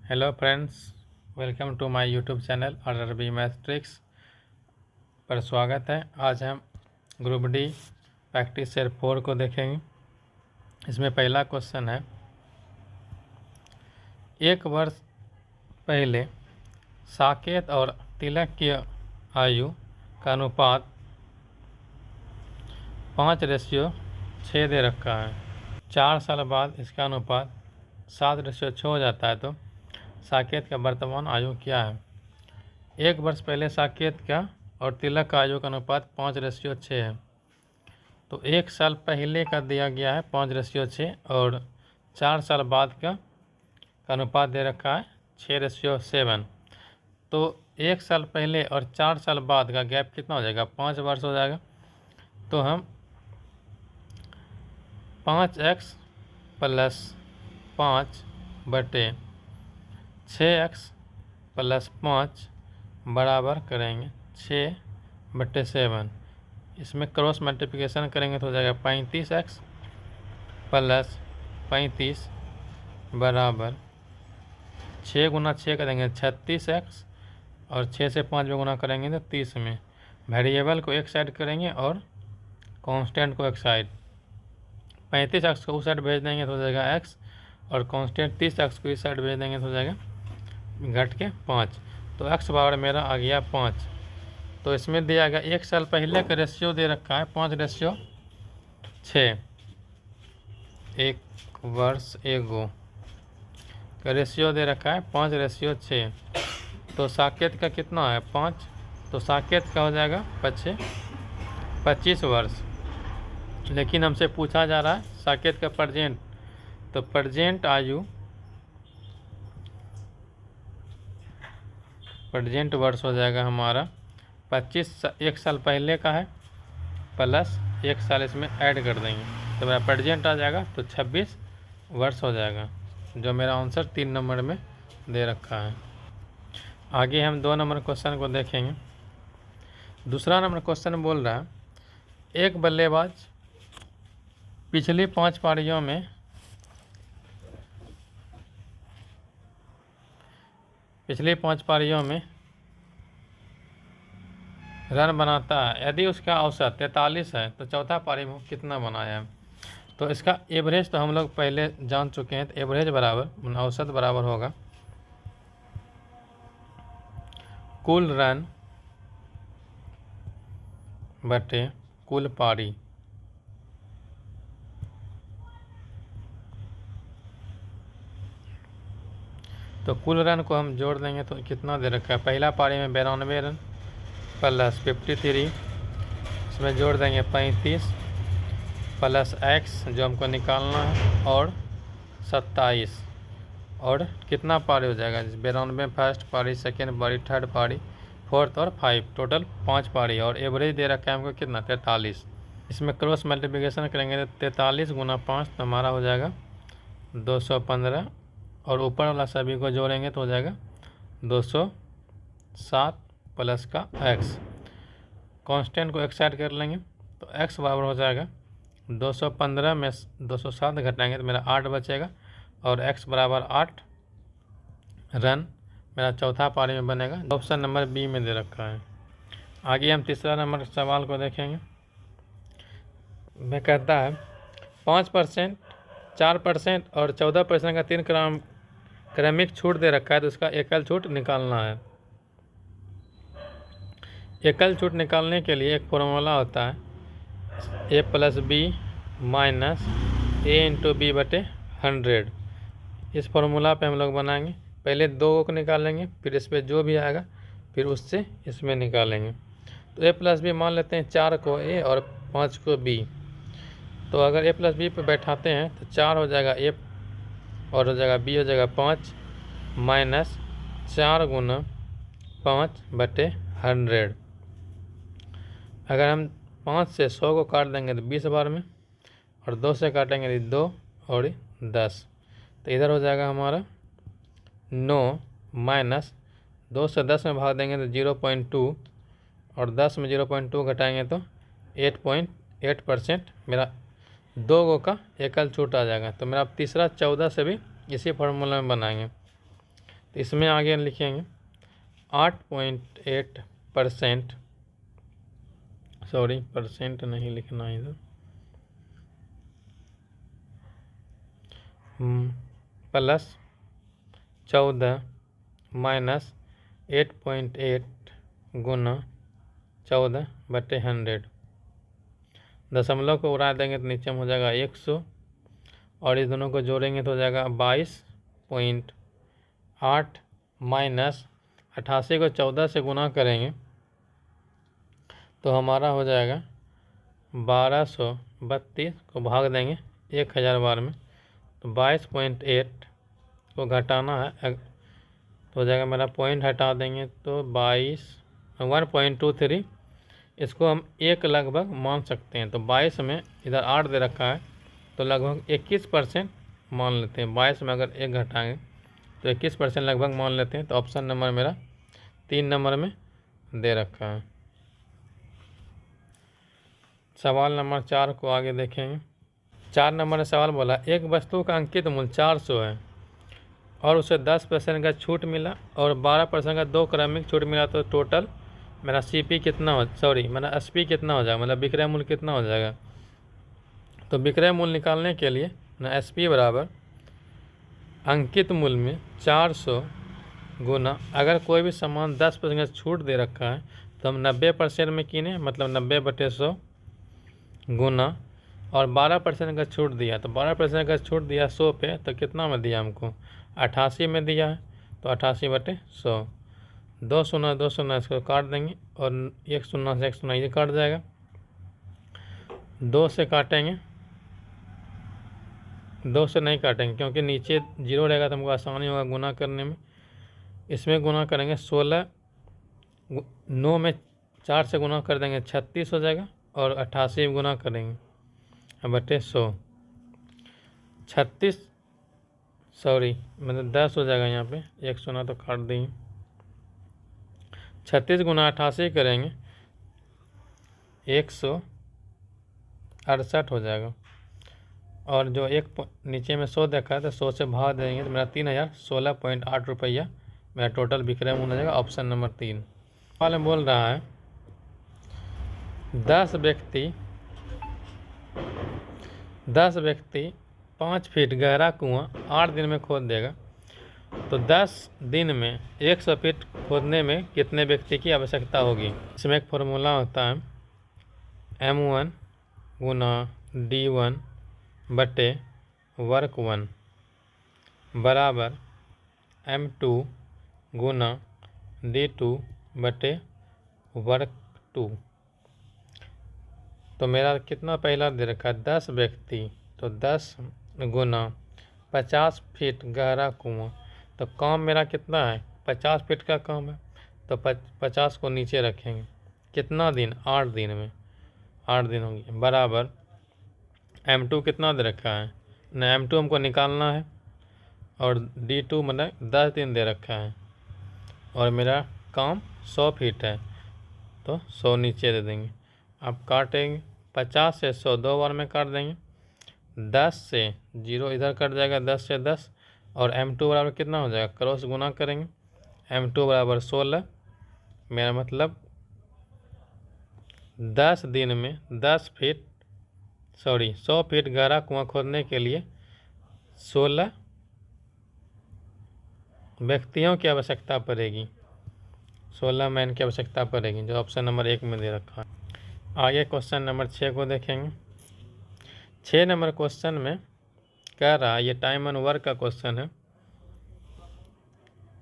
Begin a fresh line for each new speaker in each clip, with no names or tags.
Hello friends, welcome to my YouTube channel RRB math tricks पर स्वागत है। आज हम ग्रुप डी प्रैक्टिस सेट 4 को देखेंगे। इसमें पहला क्वेश्चन है, एक वर्ष पहले साकेत और तिलक की आयु का अनुपात 5:6 दे रखा है। 4 साल बाद इसका अनुपात 7:6 हो जाता है, तो साकेत का वर्तमान आयु क्या है। एक वर्ष पहले साकेत का और तिलक का आयु का अनुपात 5:6 है। तो एक साल पहले का दिया गया है 5:6 और 4 साल बाद का अनुपात दे रखा है 6:7। तो एक साल पहले और 4 साल बाद का गैप कितना हो जाएगा, 5 वर्ष हो जाएगा। तो हम 5x + 5/6x + 5 बराबर करेंगे 6/7। इसमें क्रॉस मल्टीप्लिकेशन करेंगे तो हो जाएगा 35x + 35 बराबर 6 × 6 करेंगे 36x और 6 से 5 में गुना करेंगे तो 30 में। वेरिएबल को एक साइड करेंगे और कांस्टेंट को एक साइड। 35x को उस साइड भेज देंगे तो हो जाएगा x और कांस्टेंट 30x को इस साइड भेज देंगे तो हो जाएगा घट के 5। तो x बराबर मेरा आ गया 5। तो इसमें दिया गया एक साल पहले का रेशियो दे रखा है 5:6। एक वर्ष एगो का रेशियो दे रखा है 5:6। तो साकेत का कितना है 5, तो साकेत का हो जाएगा 25 वर्ष। लेकिन हमसे पूछा जा रहा है साकेत का प्रेजेंट, तो प्रेजेंट वर्ष हो जाएगा हमारा 25। एक साल पहले का है प्लस एक साल इसमें ऐड कर देंगे तो मेरा प्रेजेंट आ जाएगा, तो 26 वर्ष हो जाएगा, जो मेरा आंसर 3 नंबर में दे रखा है। आगे हम 2 नंबर क्वेश्चन को देखेंगे। दूसरा नंबर क्वेश्चन बोल रहा है, एक बल्लेबाज पिछली 5 पारियों में रन बनाता है। यदि उसका औसत 43 है तो चौथा पारी में कितना बनाया है। तो इसका एवरेज तो हम लोग पहले जान चुके हैं। तो एवरेज बराबर औसत बराबर होगा कुल रन बटे कुल पारी। तो कुल रन को हम जोड़ देंगे तो कितना दे रखा है। पहला पारी में 92 रन + 53, इसमें जोड़ देंगे 35 + x जो हमको निकालना है और 27 और कितना पारी हो जाएगा 92 फर्स्ट पारी, सेकेंड पारी, थर्ड पारी, फोर्थ और 5, टोटल 5 पारी। और एवरेज दे रखा है हमको कितना 43। इसमें क्रॉस मल्टीप्लिकेशन करेंगे तो 43 × 5 तो हमारा हो जाएगा 215 और ऊपर वाला सभी को जोड़ेंगे तो हो जाएगा 207 प्लस का x। कांस्टेंट को एक साइड कर लेंगे तो x बराबर हो जाएगा 215 में 207 घटाएंगे तो मेरा 8 बचेगा और x बराबर 8 रन मेरा चौथा पारी में बनेगा। ऑप्शन नंबर बी में दे रखा है। आगे हम तीसरा नंबर सवाल को देखेंगे। मैं कहता है 5%, 4% और 14% का 3 क्रमिक छूट दे रखा है, तो उसका एकल छूट निकालना है। एकल छूट निकालने के लिए एक फॉर्मूला होता है a + b - a × b/100। इस फॉर्मूला पे हम लोग बनाएंगे। पहले 2 को निकालेंगे, फिर इस पर जो भी आएगा फिर उससे इसमें निकालेंगे। तो a + b मान लेते हैं 4 को a और 5 को b। तो अगर a + b पे बैठाते हैं तो 4 हो जाएगा a और हो जाएगा b हो जाएगा 5 - 4 × 5/100। अगर हम 5 से 100 को काट देंगे तो 20 बार में और 2 से काटेंगे तो 2 और 10। तो इधर हो जाएगा हमारा 9 - 2 से 10 में भाग देंगे तो 0.2 और 10 में 0.2 घटाएंगे तो 8.8% मेरा 2 का एकल छूट आ जाएगा। तो मेरा तीसरा 14 से भी इसी फार्मूला में बनाएंगे। तो इसमें आगे लिखेंगे 8.8%, सॉरी परसेंट नहीं लिखना इधर, प्लस 14 माइनस 8.8 गुना 14/100। दशमलव को उड़ा देंगे तो नीचे में हो जाएगा 100 और इस दोनों को जोड़ेंगे तो हो जाएगा 22.8 माइनस 88 को 14 से गुना करेंगे तो हमारा हो जाएगा 1232 को भाग देंगे 1000 बार में तो 22.8 को घटाना है तो हो जाएगा मेरा पॉइंट हटा देंगे तो 1.23। इसको हम एक लगभग मान सकते हैं तो 22 में इधर 8 दे रखा है तो लगभग 21% मान लेते हैं। 22 में अगर 1 घटाएंगे तो 21% लगभग मान लेते हैं। तो ऑप्शन नंबर मेरा 3 नंबर में दे रखा है। सवाल नंबर 4 को आगे देखेंगे। 4 नंबर में सवाल बोला एक वस्तु का अंकित मूल्य 400 है और उसे 10% का छूट मिला और 12% का 2 क्रमिक छूट मिला तो टोटल मेरा CP कितना हो मेरा SP कितना हो जाएगा, मतलब विक्रय मूल्य कितना हो जाएगा। तो विक्रय मूल्य निकालने के लिए ना SP बराबर अंकित मूल्य में 400 गुना, अगर कोई भी सामान 10% का छूट दे रखा है तो हम 90% में किने, मतलब 90/100 गुना और 12% का छूट दिया तो 12% का छूट दिया 100 पे तो कितना में दिया हमको 88 में दिया है तो 88/100। 2 शून्य 2 शून्य इसको काट देंगे और 1 शून्य से 1 शून्य ये काट जाएगा। 2 से काटेंगे, 2 से नहीं काटेंगे क्योंकि नीचे 0 रहेगा तो हमको आसानी होगा गुना करने में। इसमें गुना करेंगे 16, 9 में 4 से गुना कर देंगे 36 हो जाएगा और 88 में गुना करेंगे बटे 100। 36 मतलब 10 हो जाएगा यहाँ पे, 1 शून्य तो काट देंगे। 36 गुना 88 करेंगे 168 हो जाएगा और जो एक नीचे में 100 देखा है तो 100 से भाग देंगे तो मेरा 3016.8 रुपया मेरा टोटल विक्रय मूल्य हो जाएगा। ऑप्शन नंबर 3 वाले बोल रहा है 10 व्यक्ति 5 फीट गहरा कुआं 8 दिन में खोद देगा तो 10 दिन में 100 फीट खोदने में कितने व्यक्ति की आवश्यकता होगी। इसमें एक फॉर्मूला होता है M1 गुना D1 बटे वर्क 1 बराबर M2 गुना D2 बटे वर्क 2। तो मेरा कितना पहला दे रखा है 10 व्यक्ति तो 10 गुना 50 फीट गहरा कुआं तो काम मेरा कितना है 50 फीट का काम है तो 50 को नीचे रखेंगे। कितना दिन 8 दिन में 8 दिन होंगे बराबर M2 कितना दे रखा है ना M2 हमको निकालना है और D2 मतलब 10 दिन दे रखा है और मेरा काम 100 फीट है तो 100 नीचे दे देंगे। अब काटेंगे 50 से 100 2 बार में काट देंगे। 10 से 0 इधर कट जाएगा 10 से 10 और M2 बराबर कितना हो जाएगा क्रॉस गुना करेंगे M2 बराबर 16 मेरा मतलब 10 दिन में 100 फीट गहरा कुआं खोदने के लिए 16 व्यक्तियों की आवश्यकता पड़ेगी, 16 मैन की आवश्यकता पड़ेगी जो ऑप्शन नंबर 1 में दे रखा है। आगे क्वेश्चन नंबर 6 को देखेंगे। 6 नंबर क्वेश्चन में कह रहा है, ये टाइम एंड वर्क का क्वेश्चन है।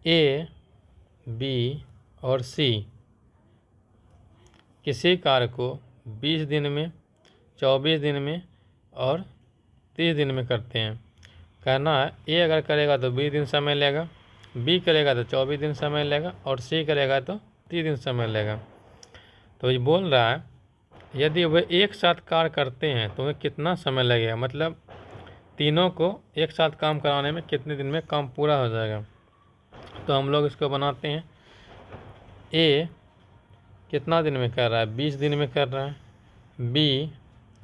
A, B और C किसी कार्य को 20 दिन में, 24 दिन में और 30 दिन में करते हैं। कहना है A अगर करेगा तो 20 दिन समय लेगा, B करेगा तो 24 दिन समय लेगा और C करेगा तो 30 दिन समय लेगा। तो ये बोल रहा है यदि वे एक साथ कार्य करते हैं तो उन्हें कितना समय लगेगा, मतलब तीनों को एक साथ काम कराने में कितने दिन में काम पूरा हो जाएगा। तो हम लोग इसको बनाते हैं। A कितना दिन में कर रहा है 20 दिन में कर रहा है, B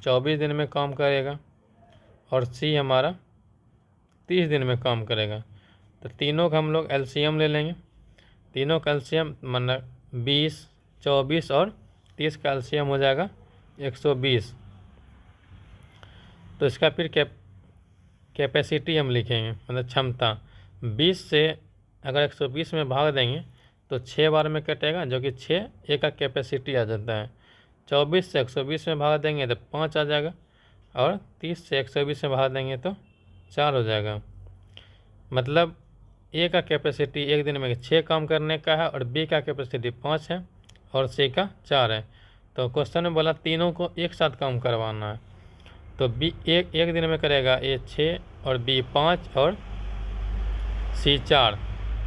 24 दिन में काम करेगा और C हमारा 30 दिन में काम करेगा। तो तीनों का हम लोग एलसीएम ले लेंगे। तीनों का एलसीएम मतलब 20, 24 और 30 का एलसीएम हो जाएगा 120। तो इसका फिर कैपेसिटी हम लिखेंगे, मतलब क्षमता। 20 से अगर 120 में भाग देंगे तो 6 बार में कटेगा, जो कि 6 एक का कैपेसिटी आ जाता है। 24 से 120 में भाग देंगे तो 5 आ जाएगा, और 30 से 120 में भाग देंगे तो 4 हो जाएगा। मतलब ए का कैपेसिटी एक दिन में 6 काम करने का है, और बी का कैपेसिटी 5 है, और सी का 4 है। तो क्वेश्चन में बोला तीनों को एक साथ काम करवाना है, तो बी एक दिन में करेगा ए 6 और बी 5 और सी 4।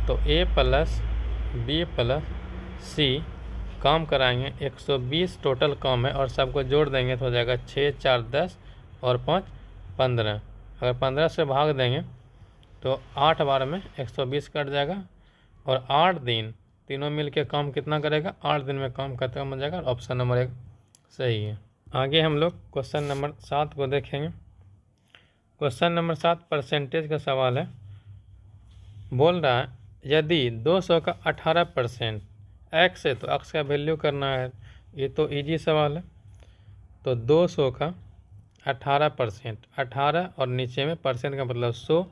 तो ए प्लस बी प्लस सी काम कराएंगे 120 टोटल काम है, और सबको जोड़ देंगे तो हो जाएगा 6, 4, 10 और 5, 15। अगर 15 से भाग देंगे तो 8 बार में 120 कट जाएगा, और 8 दिन तीनों मिल के काम कितना करेगा, 8 दिन में काम खत्म हो जाएगा। ऑप्शन नंबर 1 सही है। आगे हम लोग क्वेश्चन नंबर 7 को देखेंगे। क्वेश्चन नंबर 7 परसेंटेज का सवाल है। बोल रहा है यदि 200 का 18% एक्स है तो एक्स का वैल्यू करना है। ये तो इजी सवाल है। तो 200 का 18%, 18 और नीचे में परसेंट का मतलब 100,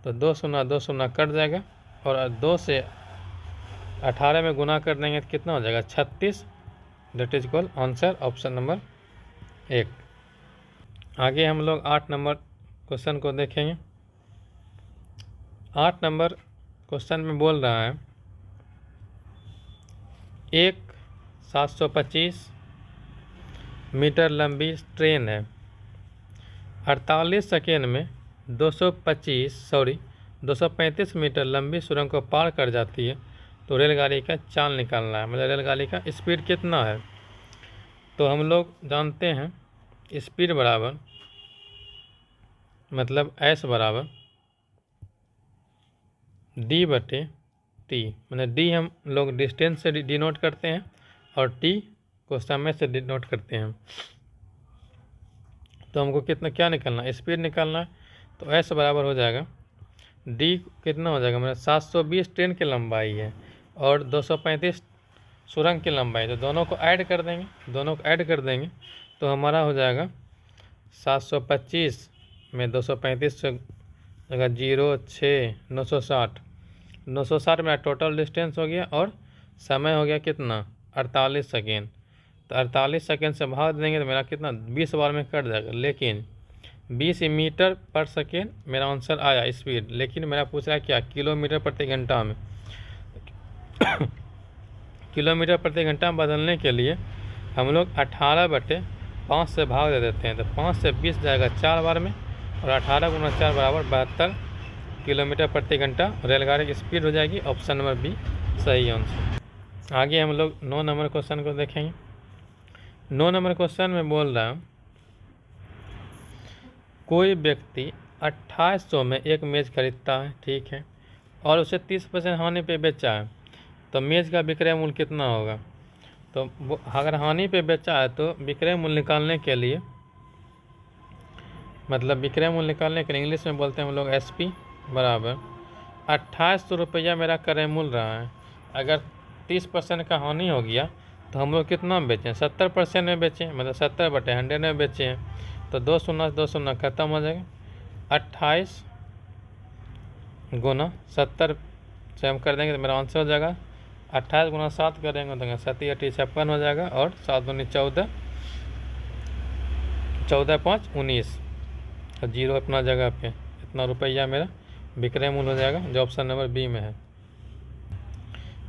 तो 2 शून्य कट जाएगा, और 2 से 18 में गुना कर देंगे तो कितना हो जाएगा 36। That is call answer option number 1। आगे हम लोग 8 नंबर क्वेश्चन को देखेंगे। 8 नंबर क्वेश्चन में बोल रहा है एक 725 मीटर लंबी ट्रेन है, 48 सेकेंड में 235 मीटर लंबी सुरंग को पार कर जाती है। तो रेलगाड़ी का चाल निकालना है, मतलब रेलगाड़ी का स्पीड कितना है। तो हम लोग जानते हैं स्पीड बराबर मतलब एस बराबर डी बटे टी, मतलब डी हम लोग डिस्टेंस से डिनोट करते हैं, और टी को समय से डिनोट करते हैं। तो हमको क्या निकालना है, स्पीड निकालना है। तो एस बराबर हो जाएगा डी कितना हो जाएगा, मतलब 720 ट्रेन की लंबाई है और 235 सुरंग की लंबाई, तो दोनों को ऐड कर देंगे, तो हमारा हो जाएगा 725 में 235 से जगह 0, 6, 960 मेरा टोटल डिस्टेंस हो गया, और समय हो गया कितना 48 सेकेंड। तो 48 सेकेंड से भाग देंगे तो मेरा कितना 20 बार में कट जाएगा, लेकिन 20 मीटर पर सेकेंड मेरा आंसर आया स्पीड, लेकिन मेरा पूछ रहा है क्या किलोमीटर प्रति घंटा में। किलोमीटर प्रति घंटा में बदलने के लिए हम लोग 18/5 से भाग दे देते हैं, तो 5 से 20 जाएगा 4 बार में, और 18 गुना 4 बराबर 72 किलोमीटर प्रति घंटा रेलगाड़ी की स्पीड हो जाएगी। ऑप्शन नंबर बी सही आंसर। आगे हम लोग 9 नंबर क्वेश्चन को देखेंगे। 9 नंबर क्वेश्चन में बोल रहा है कोई व्यक्ति 2800 में एक मेज खरीदता है, ठीक है, और उसे 30% हानि पे बेचा है, तो मेज का विक्रय मूल्य कितना होगा। तो अगर हानि पे बेचा है तो विक्रय मूल्य निकालने के लिए, मतलब विक्रय मूल्य निकालने के लिए इंग्लिश में बोलते हैं हम लोग SP बराबर 2800 रुपया मेरा क्रय मूल्य रहा है। अगर 30% का हानि हो गया तो हम लोग कितना में बेचें, 70% में बेचें, मतलब 70/100 में बेचे हैं, तो 2 शून्य खत्म हो जाएगा। 28 गुना 70 से हम कर देंगे तो मेरा आंसर हो जाएगा 28 गुना 7 करेंगे तो 7 × 8 = 56 हो जाएगा, और 7 दूनी 14, 14 × 5 = 19, और 0 अपना जगह पे, इतना रुपया मेरा विक्रय मूल्य हो जाएगा, जो ऑप्शन नंबर बी में है।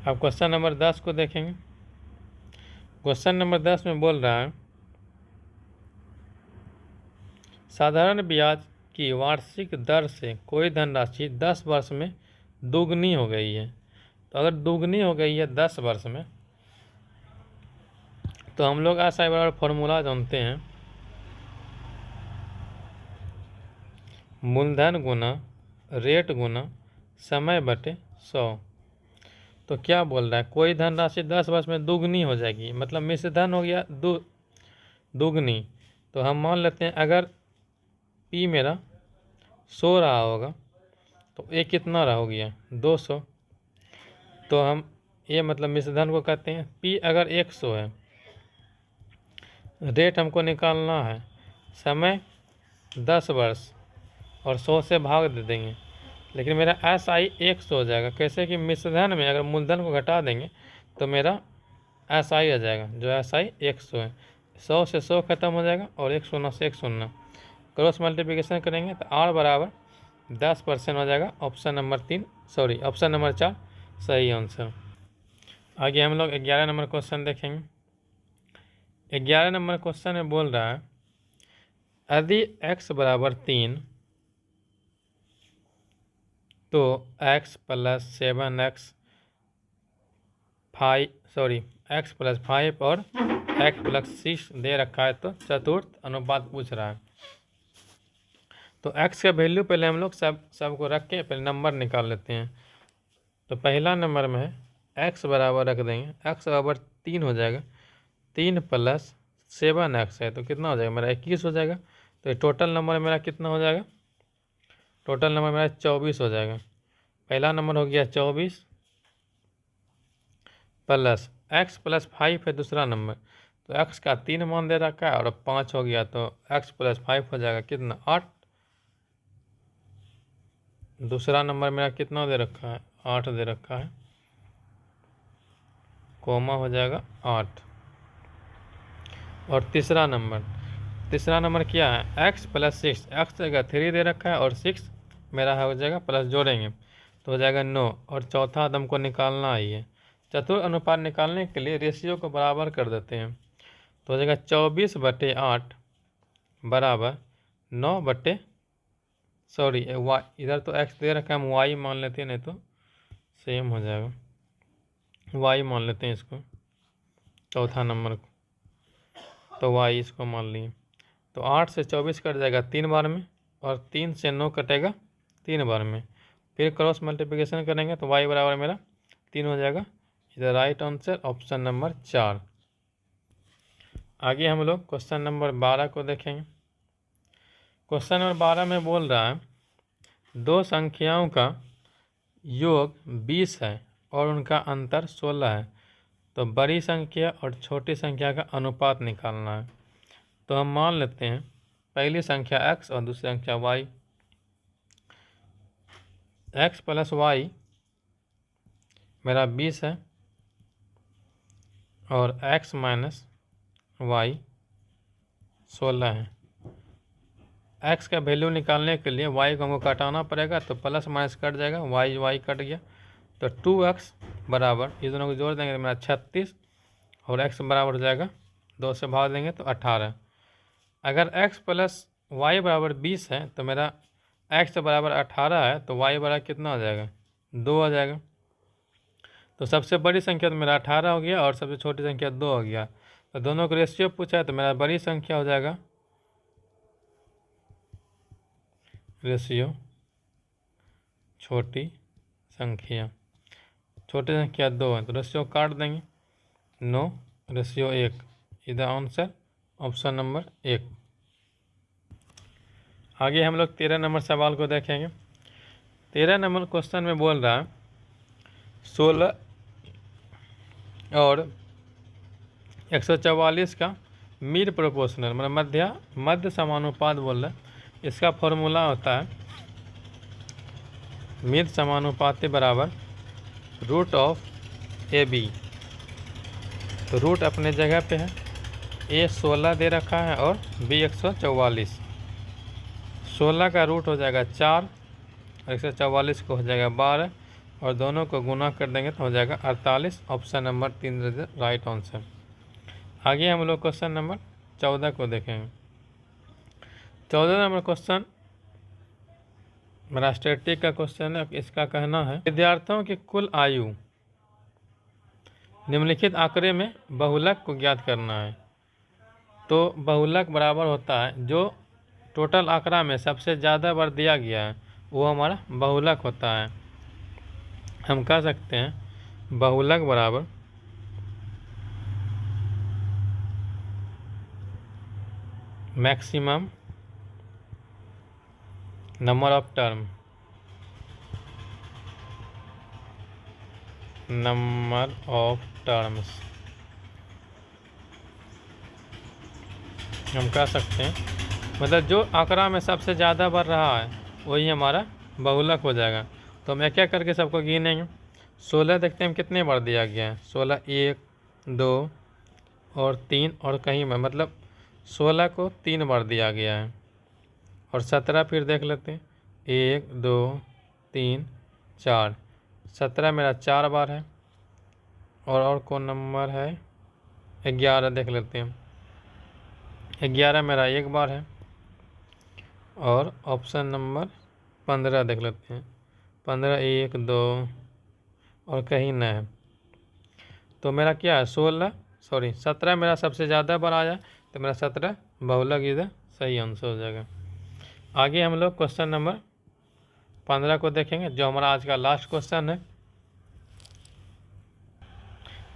अब क्वेश्चन नंबर 10 को देखेंगे। क्वेश्चन नंबर 10 में बोल रहा है साधारण ब्याज की वार्षिक दर से कोई धनराशि 10 वर्ष में दोगुनी हो गई है। तो अगर दोगुनी हो गई है 10 वर्ष में, तो हम लोग ऐसा बराबर फॉर्मूला जानते हैं, मूलधन गुना रेट गुना समय बटे 100। तो क्या बोल रहा है कोई धनराशि 10 वर्ष में दोगुनी हो जाएगी, मतलब मिश्र धन हो गया दोगुनी। तो हम मान लेते हैं अगर P मेरा 100 रहा होगा तो ए कितना रहा हो गया 200। तो हम ये मतलब मिश्रधन को कहते हैं। पी अगर 100 है, रेट हमको निकालना है, समय 10 वर्ष और 100 से भाग दे देंगे, लेकिन मेरा एस आई 100 हो जाएगा। कैसे कि मिश्रधन में अगर मूलधन को घटा देंगे तो मेरा एस आई आ जाएगा, जो एस आई 100 है। 100 से 100 खत्म हो जाएगा और 1 शून्य से 1 शून्य, क्रॉस मल्टीप्लिकेशन करेंगे तो आर बराबर 10% हो जाएगा। ऑप्शन नंबर 4 सही आंसर। आगे हम लोग 11 नंबर क्वेश्चन देखेंगे। 11 नंबर क्वेश्चन में बोल रहा है यदि x बराबर 3 तो x plus 7x x plus 5 और x प्लस 6 दे रखा है, तो चतुर्थ अनुपात पूछ रहा है। तो x का वैल्यू पहले हम लोग सबको रख के पहले नंबर निकाल लेते हैं। तो पहला नंबर में है x बराबर रख देंगे, x बराबर 3 हो जाएगा। 3 प्लस 7x है तो कितना हो जाएगा मेरा 21 हो जाएगा। तो टोटल नंबर मेरा कितना हो जाएगा, टोटल नंबर मेरा 24 हो जाएगा। पहला नंबर हो गया 24 प्लस x प्लस 5 है दूसरा नंबर, तो x का 3 मान दे रखा है और 5 हो गया, तो x प्लस 5 हो जाएगा कितना 8। दूसरा नंबर मेरा कितना दे रखा है 8 दे रखा है, कोमा हो जाएगा 8। और तीसरा नंबर क्या है x प्लस 6, x जगह 3 दे रखा है और 6 मेरा हो जाएगा प्लस जोड़ेंगे तो हो जाएगा 9। और चौथा आदम को निकालना ही है। चतुर्थ अनुपात निकालने के लिए रेशियो को बराबर कर देते हैं, तो हो जाएगा 24/8 बराबर 9 इधर तो x दे रखा है, हम y मान लेते हैं, नहीं तो सेम हो जाएगा, y मान लेते हैं इसको, चौथा नंबर को, तो y इसको मान लिए। तो 8 से 24 कट जाएगा 3 बार में और 3 से 9 कटेगा 3 बार में। फिर क्रॉस मल्टीप्लिकेशन करेंगे तो y बराबर मेरा 3 हो जाएगा। इधर राइट आंसर ऑप्शन नंबर 4। आगे हम लोग क्वेश्चन नंबर 12 को देखेंगे। क्वेश्चन नंबर 12 में बोल रहा है दो संख्याओं का योग 20 है और उनका अंतर 16 है, तो बड़ी संख्या और छोटी संख्या का अनुपात निकालना है। तो हम मान लेते हैं पहली संख्या x और दूसरी संख्या y। x प्लस y मेरा 20 है और x माइनस y 16 है। x का वैल्यू निकालने के लिए y को हमको काटाना पड़ेगा, तो प्लस माइनस कट जाएगा, y कट गया, तो 2x बराबर इस दोनों को जोड़ देंगे तो मेरा 36 और x बराबर हो जाएगा 2 से भाग देंगे तो 18। अगर x प्लस y बराबर 20 है तो मेरा x बराबर 18 है, तो y बराबर कितना हो जाएगा 2 हो जाएगा। तो सबसे बड़ी संख्या तो मेरा 18 हो गया और सबसे छोटी संख्या 2 हो गया। तो दोनों को रेशियो पूछा है तो मेरा बड़ी संख्या हो जाएगा रेशियो छोटी संख्या 2 है, तो रेशियो काट देंगे 9 रेशियो 1। इधर आंसर ऑप्शन नंबर 1। आगे हम लोग 13 नंबर सवाल को देखेंगे। 13 नंबर क्वेश्चन में बोल रहा है 16 और 144 का मिड प्रोपोर्शनल मतलब मध्य समानुपात बोल रहा है। इसका फॉर्मूला होता है मिड समानुपाती बराबर रूट ऑफ ए बी। तो रूट अपने जगह पे है, ए 16 दे रखा है और बी 144। 16 का रूट हो जाएगा 4 और 144 को हो जाएगा 12 और दोनों को गुना कर देंगे तो हो जाएगा 48। Option number 3 right answer. आगे हम लोग क्वेश्चन नंबर 14 को देखेंगे। 14 नंबर क्वेश्चन मेरा स्टैटिस्टिक्स का क्वेश्चन है। इसका कहना है विद्यार्थियों की कुल आयु निम्नलिखित आंकड़े में बहुलक को ज्ञात करना है। तो बहुलक बराबर होता है जो टोटल आंकड़ा में सबसे ज़्यादा बार दिया गया है वो हमारा बहुलक होता है। हम कह सकते हैं बहुलक बराबर maximum number of term number of terms. हम कह सकते हैं मतलब जो आंकड़ा में सबसे ज़्यादा बढ़ रहा है वही हमारा बहुलक हो जाएगा। तो हम एक एक करके सबको गिनेंगे। 16 देखते हैं हम कितने बार दिया गया है। 16 1 2 और 3 और कहीं में मतलब 16 को 3 बार दिया गया है। और 17 फिर देख लेते हैं 1 2 3 4। 17 मेरा 4 बार है। और कौन नंबर है 11 देख लेते हैं। 11 मेरा 1 बार है। और ऑप्शन नंबर 15 देख लेते हैं। 15 1 2 और कहीं न है। तो मेरा क्या है 17 मेरा सबसे ज़्यादा बार आया तो मेरा 17 बहुलक इधर सही आंसर हो जाएगा। आगे हम लोग क्वेश्चन नंबर 15 को देखेंगे जो हमारा आज का लास्ट क्वेश्चन है।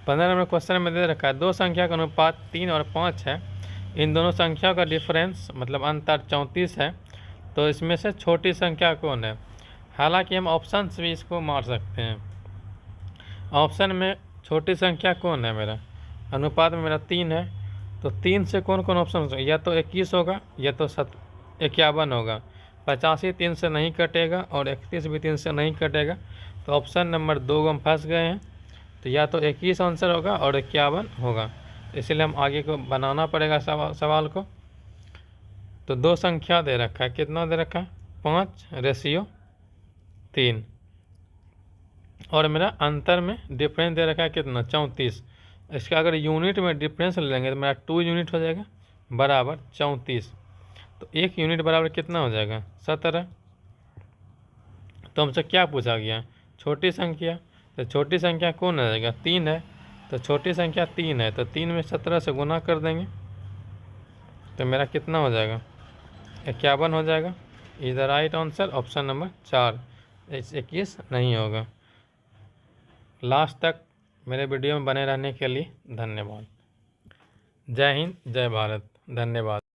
15 नंबर क्वेश्चन में दे रखा है दो संख्या का अनुपात 3 और 5 है। इन दोनों संख्या का डिफरेंस मतलब अंतर 34 है। तो इसमें से छोटी संख्या कौन है। हालांकि हम ऑप्शन से भी इसको मार सकते हैं। ऑप्शन में छोटी संख्या कौन है मेरा अनुपात में मेरा 3 है। तो 3 से कौन कौन ऑप्शन हो, या तो 21 होगा या तो 51 होगा। 85 3 से नहीं कटेगा और 31 भी 3 से नहीं कटेगा। तो ऑप्शन नंबर 2 हम फंस गए हैं। तो या तो 21 आंसर होगा और 51 होगा। इसलिए हम आगे को बनाना पड़ेगा सवाल को। तो दो संख्या दे रखा है, कितना दे रखा है 5:3 और मेरा अंतर में डिफरेंस दे रखा है कितना 34। इसका अगर यूनिट में डिफरेंस ले लेंगे तो मेरा 2 यूनिट हो जाएगा बराबर 34। तो 1 यूनिट बराबर कितना हो जाएगा 17। तो हमसे क्या पूछा गया छोटी संख्या। तो छोटी संख्या कौन आ जाएगा 3 है। तो छोटी संख्या 3 है तो 3 में 17 से गुना कर देंगे तो मेरा कितना हो जाएगा 51 हो जाएगा। इधर राइट आंसर ऑप्शन नंबर 4 21 नहीं होगा। लास्ट तक मेरे वीडियो में बने रहने के लिए धन्यवाद। जय हिंद जय भारत। धन्यवाद।